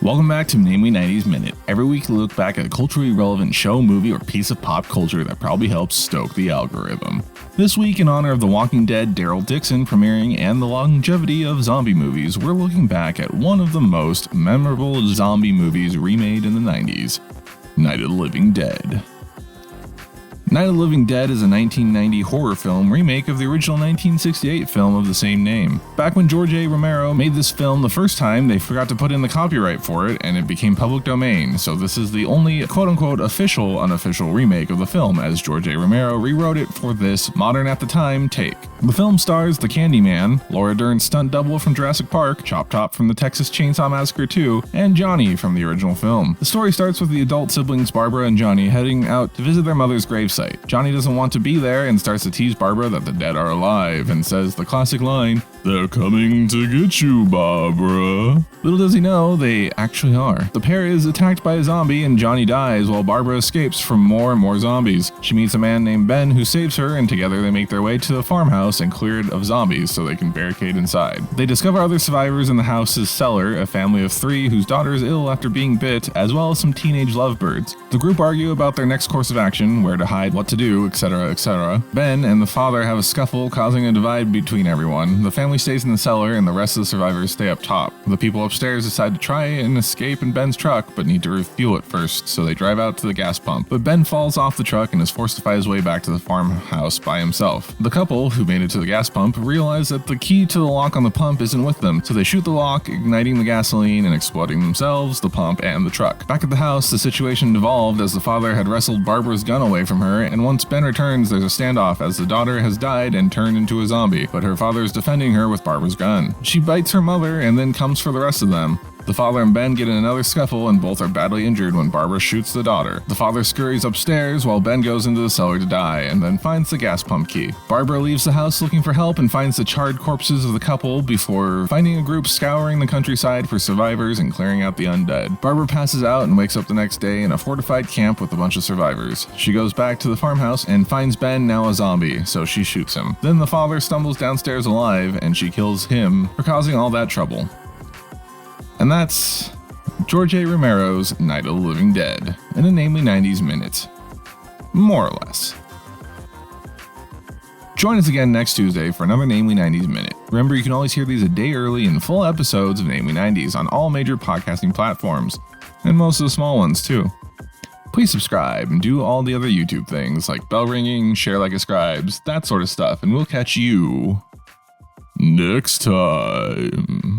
Welcome back to Namely 90s Minute. Every week we look back at a culturally relevant show, movie, or piece of pop culture that probably helps stoke the algorithm. This week, in honor of The Walking Dead Daryl Dixon premiering and the longevity of zombie movies, we're looking back at one of the most memorable zombie movies remade in the 90s, Night of the Living Dead. Night of the Living Dead is a 1990 horror film remake of the original 1968 film of the same name. Back when George A. Romero made this film the first time, they forgot to put in the copyright for it, and it became public domain, so this is the only quote-unquote official unofficial remake of the film, as George A. Romero rewrote it for this modern at the time take. The film stars the Candyman, Laura Dern's stunt double from Jurassic Park, Chop Top from the Texas Chainsaw Massacre 2, and Johnny from the original film. The story starts with the adult siblings Barbara and Johnny heading out to visit their mother's gravesite. Johnny doesn't want to be there and starts to tease Barbara that the dead are alive and says the classic line, "They're coming to get you, Barbara." Little does he know, they actually are. The pair is attacked by a zombie and Johnny dies while Barbara escapes from more and more zombies. She meets a man named Ben who saves her, and together they make their way to the farmhouse and clear it of zombies so they can barricade inside. They discover other survivors in the house's cellar, a family of 3 whose daughter is ill after being bit, as well as some teenage lovebirds. The group argue about their next course of action, where to hide, what to do, etc., etc. Ben and the father have a scuffle, causing a divide between everyone. The family stays in the cellar and the rest of the survivors stay up top. The people upstairs decide to try and escape in Ben's truck, but need to refuel it first, so they drive out to the gas pump. But Ben falls off the truck and is forced to fight his way back to the farmhouse by himself. The couple, who made it to the gas pump, realize that the key to the lock on the pump isn't with them, so they shoot the lock, igniting the gasoline and exploding themselves, the pump, and the truck. Back at the house, the situation devolved as the father had wrestled Barbara's gun away from her, and once Ben returns, there's a standoff as the daughter has died and turned into a zombie, but her father is defending her with Barbara's gun. She bites her mother and then comes for the rest of them. The father and Ben get in another scuffle and both are badly injured when Barbara shoots the daughter. The father scurries upstairs while Ben goes into the cellar to die and then finds the gas pump key. Barbara leaves the house looking for help and finds the charred corpses of the couple before finding a group scouring the countryside for survivors and clearing out the undead. Barbara passes out and wakes up the next day in a fortified camp with a bunch of survivors. She goes back to the farmhouse and finds Ben now a zombie, so she shoots him. Then the father stumbles downstairs alive and she kills him for causing all that trouble. And that's George A. Romero's Night of the Living Dead in a Namely 90s Minute. More or less. Join us again next Tuesday for another Namely 90s Minute. Remember, you can always hear these a day early in full episodes of Namely 90s on all major podcasting platforms, and most of the small ones too. Please subscribe and do all the other YouTube things like bell ringing, share like a scribes, that sort of stuff, and we'll catch you next time.